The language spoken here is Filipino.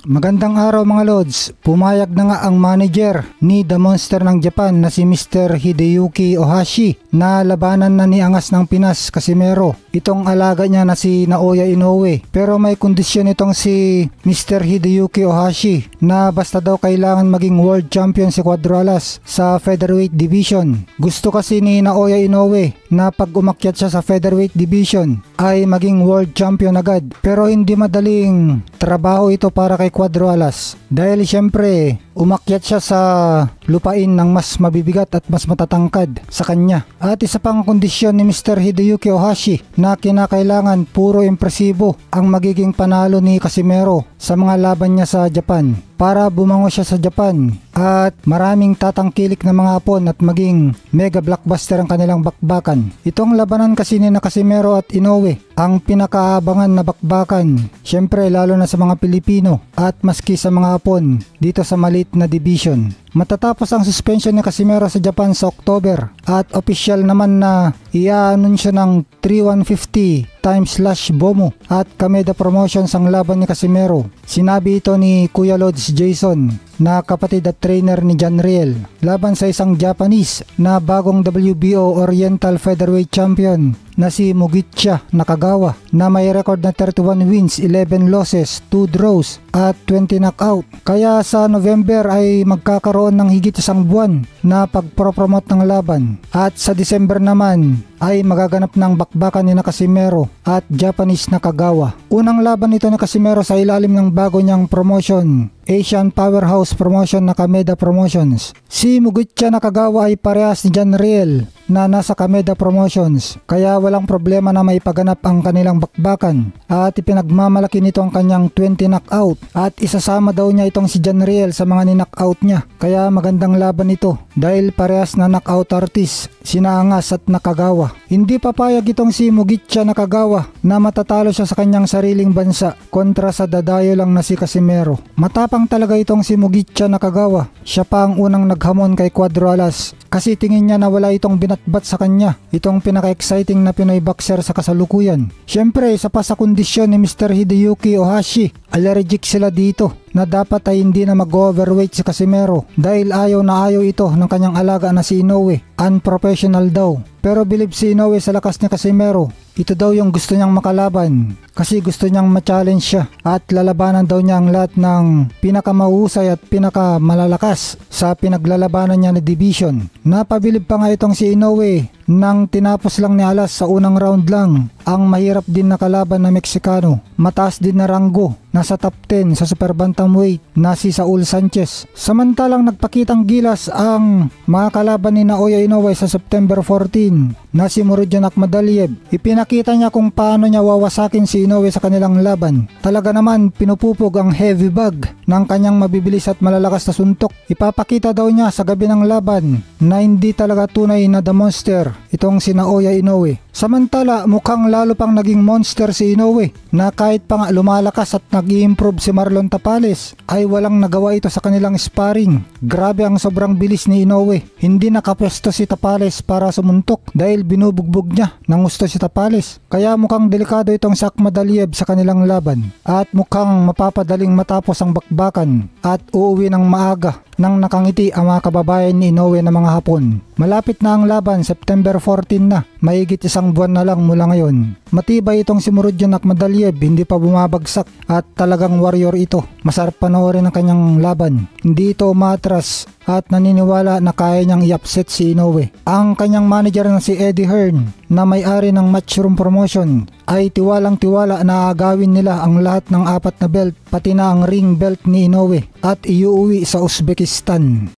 Magandang araw mga Lods, pumayag na nga ang manager ni The Monster ng Japan na si Mr. Hideyuki Ohashi na labanan na ni Angas ng Pinas Casimero itong alaga niya na si Naoya Inoue. Pero may kondisyon itong si Mr. Hideyuki Ohashi na basta daw kailangan maging world champion si Cuadro Alas sa featherweight division. Gusto kasi ni Naoya Inoue na pag umakyat siya sa featherweight division ay maging world champion agad, pero hindi madaling trabaho ito para kay Cuadro Alas dahil syempre umakyat siya sa lupain ng mas mabibigat at mas matatangkad sa kanya. At isa pang kondisyon ni Mr. Hideyuki Ohashi na kinakailangan puro impresibo ang magiging panalo ni Casimero sa mga laban niya sa Japan para bumango siya sa Japan at maraming tatangkilik na mga hapon at maging mega blockbuster ang kanilang bakbakan. Itong labanan kasi ni Casimero at Inoue ang pinakaabangan na bakbakan, syempre lalo na sa mga Pilipino at maski sa mga hapon dito sa maliit na division. Matatapos ang suspension ni Casimero sa Japan sa October at official naman na i-anunsyo ng 3150 times slash Bomo at Kameda Promotions ang laban ni Casimero. Sinabi ito ni Kuya Lods Jason na kapatid at trainer ni John Riel laban sa isang Japanese na bagong WBO Oriental Featherweight Champion na si Mugicha Nakagawa na may record na 31 wins, 11 losses, 2 draws at 20 knockout. Kaya sa November ay magkakaroon ng higit isang buwan na pagpropromote ng laban at sa December naman ay magaganap ng bakbakan ni Casimero at Japanese Nakagawa. Unang laban nito ni Casimero sa ilalim ng bago niyang promotion, Asian Powerhouse Promotion na Kameda Promotions. Si Mugicha Nakagawa ay parehas ni John Riel na nasa Kameda Promotions, kaya walang problema na maipaganap ang kanilang bakbakan at ipinagmamalaki nito ang kanyang 20 knockout at isasama daw niya itong si John Riel sa mga ni-knockout niya. Kaya magandang laban ito dahil parehas na knockout artist sina Angas at Nakagawa. Hindi papayag itong si Mugicha Nakagawa na matatalo siya sa kanyang sariling bansa kontra sa dadayo lang na si Casimero. Matapang talaga itong si Mugicha Nakagawa. Siya pa ang unang naghamon kay Cuadro Alas kasi tingin niya na wala itong binatbat sa kanya, itong pinaka-exciting na Pinoy boxer sa kasalukuyan. Syempre, isa pa sa kondisyon ni Mr. Hideyuki Ohashi, allergic sila dito na dapat ay hindi na mag-overweight si Casimero dahil ayaw na ayaw ito ng kanyang alaga na si Inoue. Unprofessional daw. Pero bilib si Inoue sa lakas ni Casimero. Ito daw yung gusto niyang makalaban kasi gusto niyang ma-challenge siya at lalabanan daw niya ang lahat ng pinakamahusay at pinakamalalakas sa pinaglalabanan niya na division. Napabilib pa nga itong si Inoue nang tinapos lang ni Alas sa unang round lang ang mahirap din na kalaban na Meksikano. Mataas din na ranggo, nasa top 10 sa super bantamweight na si Saul Sanchez. Samantalang nagpakitang gilas ang mga kalaban ni Naoya Inoue sa September 14 na si Murodjan Akhmadaliev. Ipinakita niya kung paano niya wawasakin si Inoue sa kanilang laban. Talaga naman pinupupog ang heavy bag ng kanyang mabibilis at malalakas na suntok. Ipapakita daw niya sa gabi ng laban na hindi talaga tunay na The Monster itong si Naoya Inoue. Samantala mukhang lalo pang naging monster si Inoue na kahit pa nga lumalakas at nag-i-improve si Marlon Tapales ay walang nagawa ito sa kanilang sparring. Grabe ang sobrang bilis ni Inoue. Hindi nakapwesto si Tapales para sumuntok dahil binubugbog niya ng gusto si Tapales. Kaya mukhang delikado itong si Akhmadaliev sa kanilang laban at mukhang mapapadaling matapos ang bakbakan at uuwi ng maaga nang nakangiti ang mga kababayan ni Inoue na mga Hapon. Malapit na ang laban, September 14 na. Mahigit isang buwan na lang mula ngayon. Matibay itong si Murodjan Akhmadaliev, hindi pa bumabagsak at talagang warrior ito. Masarap panoorin ang kanyang laban. Hindi ito umatras at naniniwala na kaya niyang i-upset si Inoue. Ang kanyang manager na si Eddie Hearn na may-ari ng Matchroom Promotion ay tiwalang-tiwala na agawin nila ang lahat ng 4 na belt pati na ang ring belt ni Inoue at iuuwi sa Uzbekistan.